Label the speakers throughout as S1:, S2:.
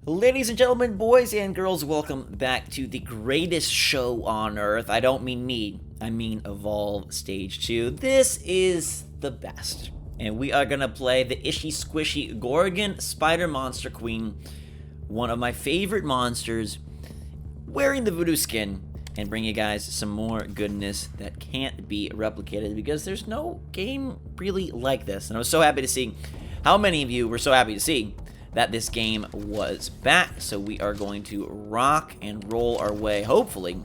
S1: Ladies and gentlemen, boys and girls, welcome back to the greatest show on earth. I don't mean me, I mean Evolve Stage 2. This is the best. And we are going to play the Ishy Squishy Gorgon Spider Monster Queen, one of my favorite monsters, wearing the voodoo skin, and bring you guys some more goodness that can't be replicated because there's no game really like this. And I was so happy to see how many of you were so happy to see that this game was back. So we are going to rock and roll our way, hopefully,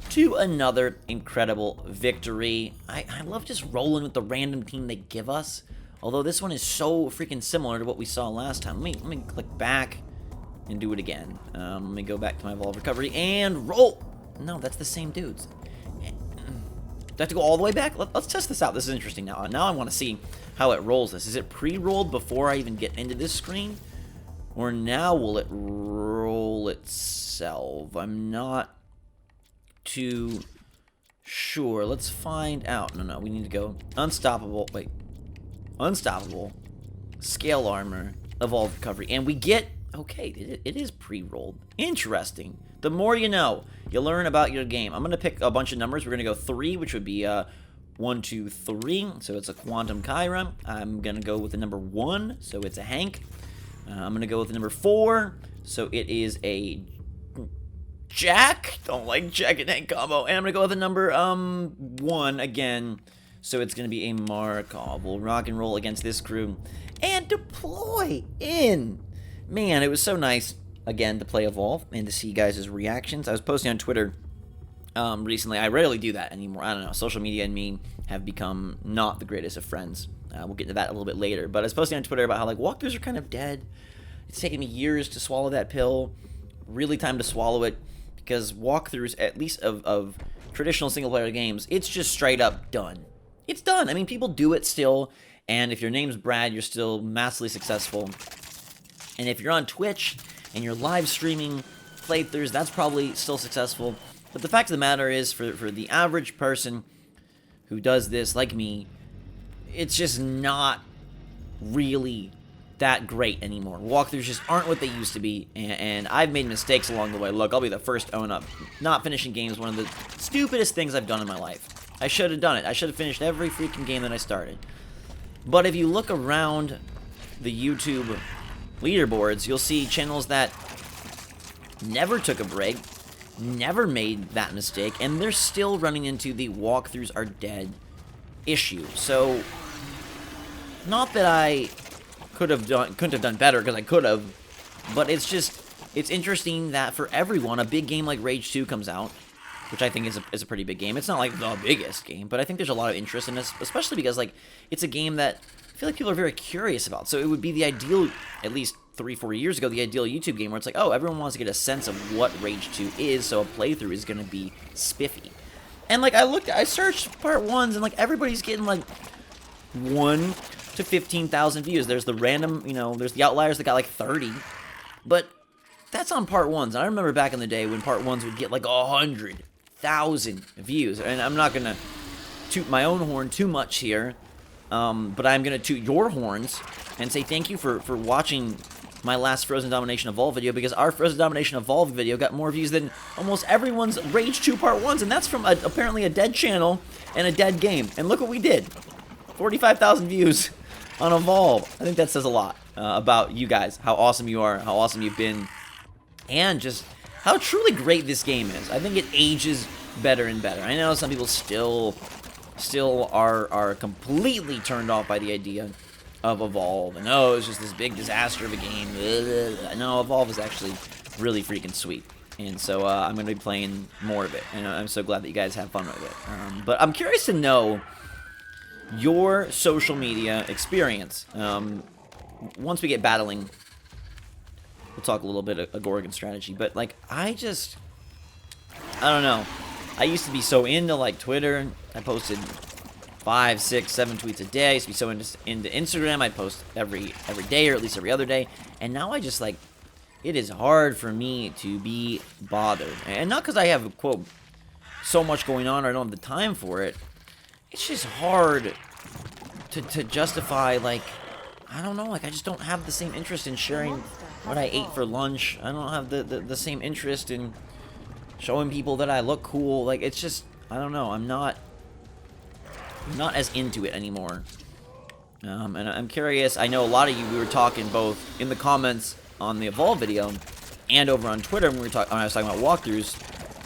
S1: to another incredible victory. I love just rolling with the random team they give us, although this one is so freaking similar to what we saw last time. Let me click back and do it again. Let me go back to my Evolve Recovery and roll. No, that's the same dudes. Do I have to go all the way back? Let's test this out. This is interesting now. Now I want to see how it rolls this. Is it pre-rolled before I even get into this screen? Or now will it roll itself? I'm not too sure. Let's find out. No, we need to go unstoppable. Wait. Unstoppable. Scale armor. Evolve recovery. And we get... Okay, it is pre-rolled. Interesting. The more you know, you learn about your game. I'm going to pick a bunch of numbers. We're going to go 3, which would be 1, 2, 3. So it's a Quantum Kyra. I'm going to go with the number 1. So it's a Hank. I'm going to go with the number 4. So it is a Jack. Don't like Jack and Hank combo. And I'm going to go with the number 1 again. So it's going to be a Markov. We'll rock and roll against this crew. And deploy in. Man, it was so nice, again, to play Evolve and to see you guys' reactions. I was posting on Twitter recently. I rarely do that anymore. I don't know. Social media and me have become not the greatest of friends. We'll get into that a little bit later. But I was posting on Twitter about how, like, walkthroughs are kind of dead. It's taken me years to swallow that pill. Really time to swallow it. Because walkthroughs, at least of traditional single-player games, it's just straight up done. It's done. I mean, people do it still. And if your name's Brad, you're still massively successful. And if you're on Twitch and you're live streaming playthroughs, that's probably still successful. But the fact of the matter is, for the average person who does this, like me, it's just not really that great anymore. Walkthroughs just aren't what they used to be, and I've made mistakes along the way. Look, I'll be the first to own up. Not finishing games is one of the stupidest things I've done in my life. I should have done it. I should have finished every freaking game that I started. But if you look around the YouTube leaderboards, you'll see channels that never took a break, never made that mistake, and they're still running into the walkthroughs are dead issue. So, not that I couldn't have done better, because I could have, but it's interesting that for everyone, a big game like Rage 2 comes out, which I think is a pretty big game. It's not like the biggest game, but I think there's a lot of interest in this, especially because, like, it's a game that I feel like people are very curious about. So it would be the ideal, at least 3-4 years ago, the ideal YouTube game where it's like, oh, everyone wants to get a sense of what Rage 2 is, so a playthrough is going to be spiffy. And, like, I searched part 1s, and, like, everybody's getting, like, 1 to 15,000 views. There's the random, there's the outliers that got, like, 30. But that's on part 1s. And I remember back in the day when part 1s would get, like, 100,000 views. And I'm not going to toot my own horn too much here. But I'm going to toot your horns and say thank you for watching my last Frozen Domination Evolve video, because our Frozen Domination Evolve video got more views than almost everyone's Rage 2 Part 1s, and that's from apparently a dead channel and a dead game. And look what we did. 45,000 views on Evolve. I think that says a lot about you guys, how awesome you are, how awesome you've been, and just how truly great this game is. I think it ages better and better. I know some people still are completely turned off by the idea of Evolve, and oh, it's just this big disaster of a game. No, Evolve is actually really freaking sweet, and so I'm going to be playing more of it, and I'm so glad that you guys have fun with it. But I'm curious to know your social media experience. Once we get battling, we'll talk a little bit of Gorgon strategy, but, like, I don't know. I used to be so into, like, Twitter. I posted 5, 6, 7 tweets a day. I used to be so into Instagram. I post every day, or at least every other day. And now I just, like, it is hard for me to be bothered. And not because I have, quote, so much going on or I don't have the time for it. It's just hard to justify, like, I don't know, like, I just don't have the same interest in sharing what I ate for lunch. I don't have the same interest in showing people that I look cool. Like, it's just, I don't know, I'm not as into it anymore. And I'm curious, I know a lot of you, we were talking both in the comments on the Evolve video and over on Twitter when I was talking about walkthroughs,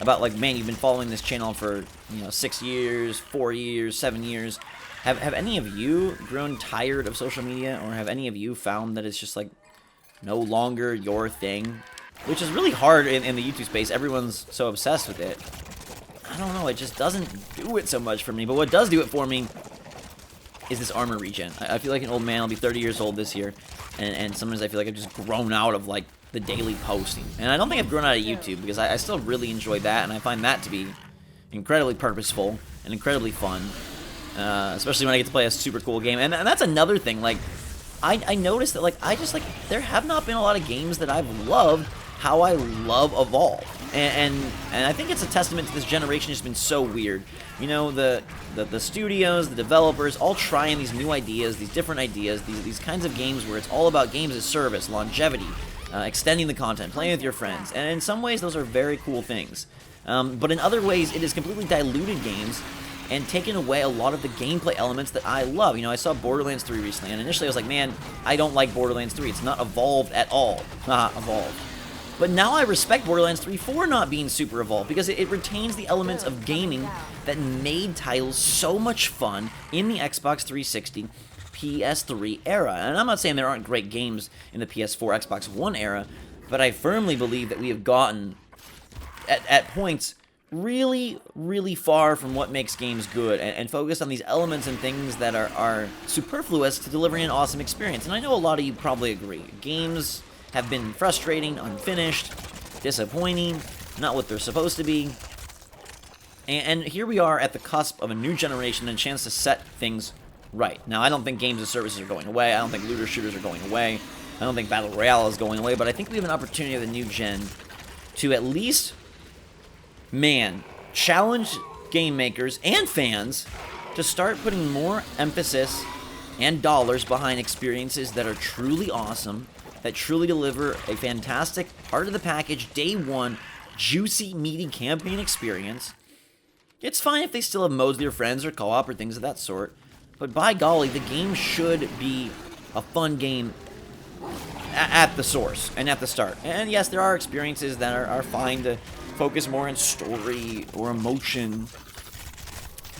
S1: about like, man, you've been following this channel for, 6 years, 4 years, 7 years. Have any of you grown tired of social media, or have any of you found that it's just like no longer your thing? Which is really hard in the YouTube space. Everyone's so obsessed with it. I don't know, it just doesn't do it so much for me. But what does do it for me is this armor regen. I feel like an old man. I'll be 30 years old this year, and sometimes I feel like I've just grown out of like the daily posting. And I don't think I've grown out of YouTube, because I still really enjoy that, and I find that to be incredibly purposeful and incredibly fun, especially when I get to play a super cool game. And that's another thing. Like, I noticed that, like, there have not been a lot of games that I've loved how I love Evolve. And I think it's a testament to this generation. It's been so weird. The studios, the developers, all trying these new ideas, these different ideas, these kinds of games where it's all about games as service, longevity, extending the content, playing with your friends. And in some ways, those are very cool things. But in other ways, it has completely diluted games and taken away a lot of the gameplay elements that I love. I saw Borderlands 3 recently, and initially I was like, man, I don't like Borderlands 3. It's not evolved at all. Not evolved. But now I respect Borderlands 3 for not being super evolved, because it retains the elements of gaming that made titles so much fun in the Xbox 360, PS3 era. And I'm not saying there aren't great games in the PS4, Xbox One era, but I firmly believe that we have gotten, at points, really, really far from what makes games good, and focused on these elements and things that are superfluous to delivering an awesome experience. And I know a lot of you probably agree. Games have been frustrating, unfinished, disappointing, not what they're supposed to be. And here we are at the cusp of a new generation and a chance to set things right. Now, I don't think games as services are going away. I don't think looter shooters are going away. I don't think Battle Royale is going away. But I think we have an opportunity with the new gen to at least, challenge game makers and fans to start putting more emphasis and dollars behind experiences that are truly awesome, that truly deliver a fantastic, part of the package, day one, juicy, meaty campaign experience. It's fine if they still have modes with your friends or co-op or things of that sort, but by golly, the game should be a fun game at the source and at the start. And yes, there are experiences that are fine to focus more on story or emotion,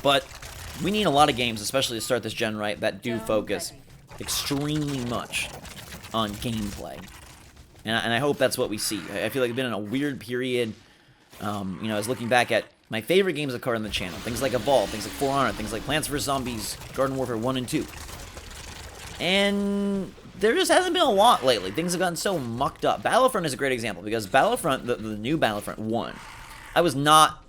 S1: but we need a lot of games, especially to start this gen right, that do focus extremely much on gameplay, and I hope that's what we see. I feel like I've been in a weird period. I was looking back at my favorite games that are on the channel, things like Evolve, things like For Honor, things like Plants vs. Zombies, Garden Warfare 1 and 2, and there just hasn't been a lot lately. Things have gotten so mucked up. Battlefront is a great example, because Battlefront, the new Battlefront 1, I was not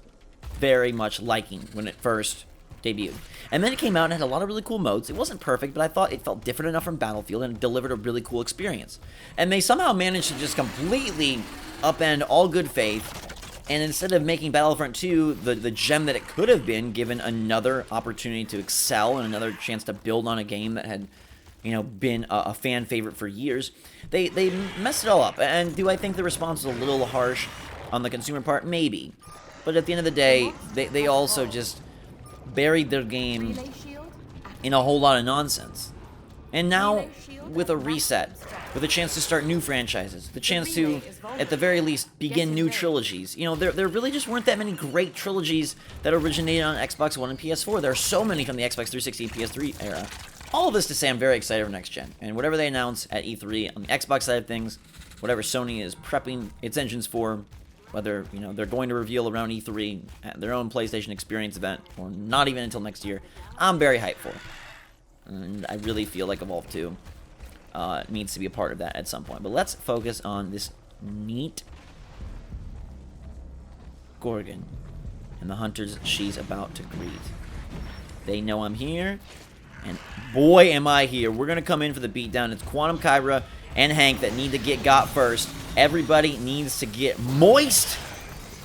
S1: very much liking when it first debuted. And then it came out and had a lot of really cool modes. It wasn't perfect, but I thought it felt different enough from Battlefield and it delivered a really cool experience. And they somehow managed to just completely upend all good faith, and instead of making Battlefront 2 the gem that it could have been, given another opportunity to excel and another chance to build on a game that had been a fan favorite for years, they messed it all up. And do I think the response was a little harsh on the consumer part? Maybe. But at the end of the day, they also just buried their game in a whole lot of nonsense. And now, with a reset, with a chance to start new franchises, the chance to, at the very least, begin new trilogies. There really just weren't that many great trilogies that originated on Xbox One and PS4. There are so many from the Xbox 360 and PS3 era. All of this to say, I'm very excited for next gen. And whatever they announce at E3 on the Xbox side of things, whatever Sony is prepping its engines for, whether they're going to reveal around E3 at their own PlayStation Experience event, or not even until next year, I'm very hyped for. And I really feel like Evolve 2 needs to be a part of that at some point. But let's focus on this neat Gorgon and the hunters she's about to greet. They know I'm here, and boy am I here. We're going to come in for the beatdown. It's Quantum Kyra and Hank that need to got first. Everybody needs to get moist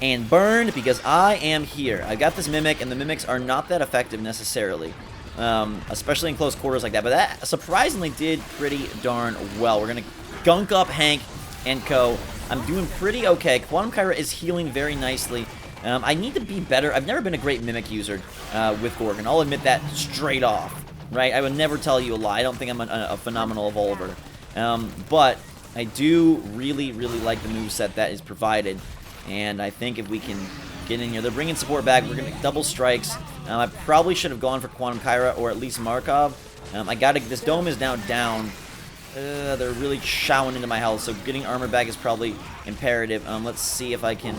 S1: and burned, because I am here. I got this Mimic, and the Mimics are not that effective necessarily, especially in close quarters like that, but that surprisingly did pretty darn well. We're going to gunk up Hank and co. I'm doing pretty okay. Quantum Kyra is healing very nicely. I need to be better. I've never been a great Mimic user with Gorgon. I'll admit that straight off, right? I would never tell you a lie. I don't think I'm a phenomenal evolver. But I do really, really like the moveset that is provided. And I think if we can get in here, they're bringing support back. We're going to double strikes. I probably should have gone for Quantum Kyra or at least Markov. This dome is now down. They're really showing into my health, so getting armor back is probably imperative. Let's see if I can...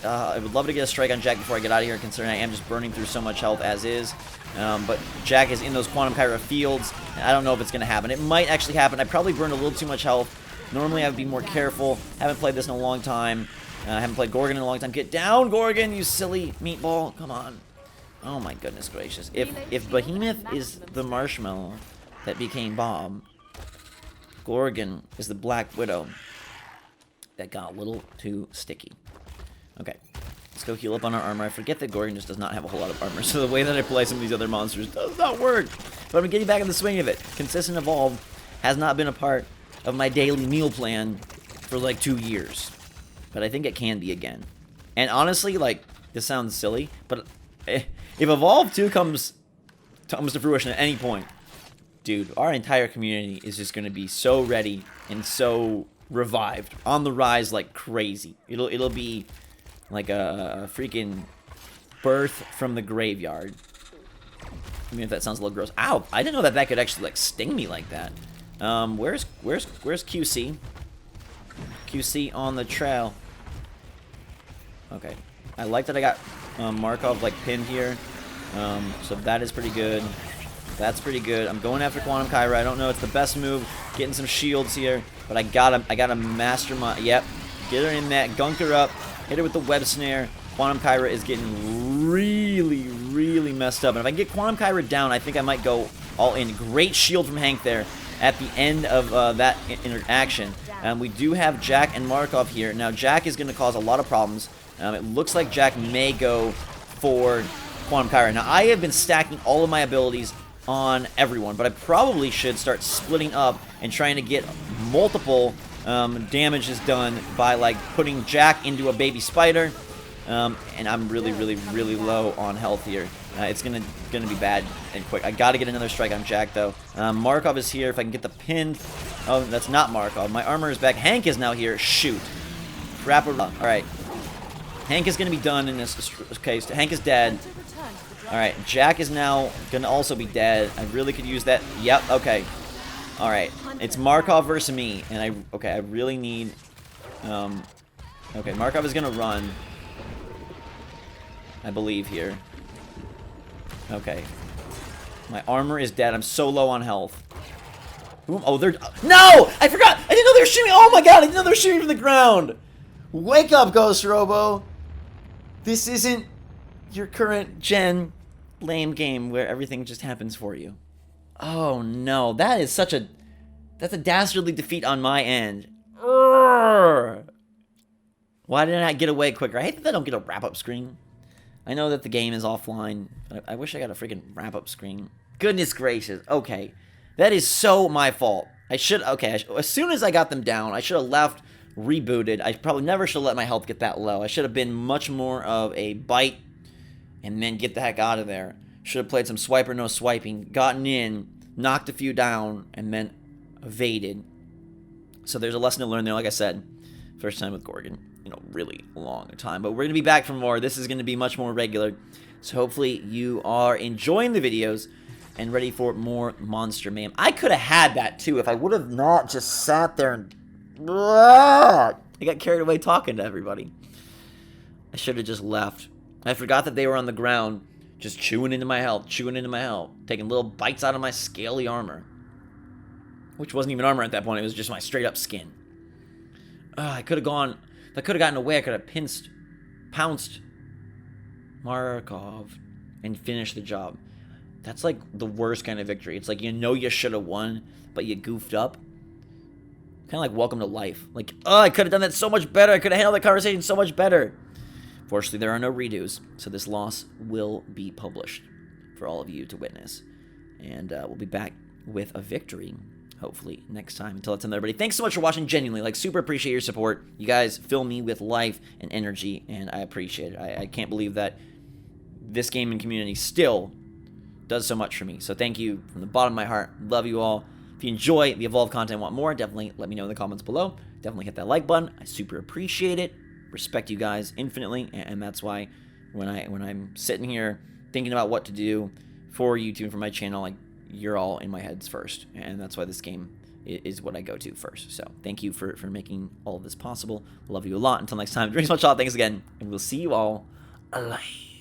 S1: I would love to get a strike on Jack before I get out of here, considering I am just burning through so much health as is. But Jack is in those Quantum Kyra fields. I don't know if it's going to happen. It might actually happen. I probably burned a little too much health. Normally I would be more careful. Haven't played this in a long time. Haven't played Gorgon in a long time. Get down, Gorgon, you silly meatball. Come on. Oh my goodness gracious. If Behemoth is the marshmallow that became Bob, Gorgon is the Black Widow that got a little too sticky. Okay, let's go heal up on our armor. I forget that Gorgon just does not have a whole lot of armor, so the way that I play some of these other monsters does not work. But I'm getting back in the swing of it. Consistent Evolve has not been a part of my daily meal plan for like 2 years. But I think it can be again. And honestly, like, this sounds silly, but if Evolve 2 comes to fruition at any point, dude, our entire community is just going to be so ready and so revived, on the rise like crazy. It'll be like a freaking birth from the graveyard. I mean, if that sounds a little gross. Ow! I didn't know that could actually like sting me like that. Where's QC? QC on the trail. Okay, I like that I got Markov like pinned here. So that is pretty good. That's pretty good. I'm going after Quantum Kyra. I don't know it's the best move. Getting some shields here, but I gotta mastermind. Yep, get her in that, gunk her up, hit her with the web snare. Quantum Kyra is getting really, really messed up. And if I can get Quantum Kyra down, I think I might go all in. Great shield from Hank there at the end of that interaction. We do have Jack and Markov here. Now, Jack is going to cause a lot of problems. It looks like Jack may go for Quantum Kyra. Now, I have been stacking all of my abilities on everyone, but I probably should start splitting up and trying to get multiple damages done by, like, putting Jack into a baby spider. And I'm really, really, really low on health here. It's gonna be bad and quick. I gotta get another strike on Jack, though. Markov is here. If I can get the pin... Oh, that's not Markov. My armor is back. Hank is now here. Shoot. Wrap it up. Alright. Hank is gonna be done in this case. Hank is dead. Alright, Jack is now gonna also be dead. I really could use that. Yep, okay. Alright. It's Markov versus me. And I really need... Okay, Markov is gonna run. I believe here. Okay. My armor is dead. I'm so low on health. Oh, they're... No! I forgot! I didn't know they were shooting... Oh my god! I didn't know they were shooting from the ground! Wake up, GhostRobo! This isn't your current gen lame game where everything just happens for you. Oh no, that is such a... That's a dastardly defeat on my end. Urgh. Why didn't I get away quicker? I hate that I don't get a wrap-up screen. I know that the game is offline, but I wish I got a freaking wrap-up screen. Goodness gracious. Okay. That is so my fault. I should... Okay, as soon as I got them down, I should have left, rebooted. I probably never should have let my health get that low. I should have been much more of a bite and then get the heck out of there. Should have played some swipe or no swiping, gotten in, knocked a few down, and then evaded. So there's a lesson to learn there, like I said. First time with Gorgon. You know, really long time. But we're going to be back for more. This is going to be much more regular. So hopefully you are enjoying the videos and ready for more Monster Mayhem. I could have had that too if I would have not just sat there and... I got carried away talking to everybody. I should have just left. I forgot that they were on the ground, just chewing into my health, taking little bites out of my scaly armor. Which wasn't even armor at that point. It was just my straight up skin. I could have gone... If I could have gotten away, I could have pounced Markov and finished the job. That's like the worst kind of victory. It's like, you know you should have won, but you goofed up. Kind of like Welcome to Life. Like, oh, I could have done that so much better. I could have handled that conversation so much better. Fortunately, there are no redos, so this loss will be published for all of you to witness. And we'll be back with a victory, hopefully next time. Until then, everybody, thanks so much for watching. Genuinely, like, super appreciate your support. You guys fill me with life and energy, and I appreciate it. I can't believe that this gaming community still does so much for me. So thank you from the bottom of my heart. Love you all. If you enjoy the Evolve content and want more, definitely let me know in the comments below. Definitely hit that like button. I super appreciate it. Respect you guys infinitely, and that's why when I'm sitting here thinking about what to do for YouTube and for my channel, like, you're all in my heads first, and that's why this game is what I go to first. So thank you for making all of this possible. Love you a lot. Until next time, drink much hot. Thanks again, and we'll see you all later.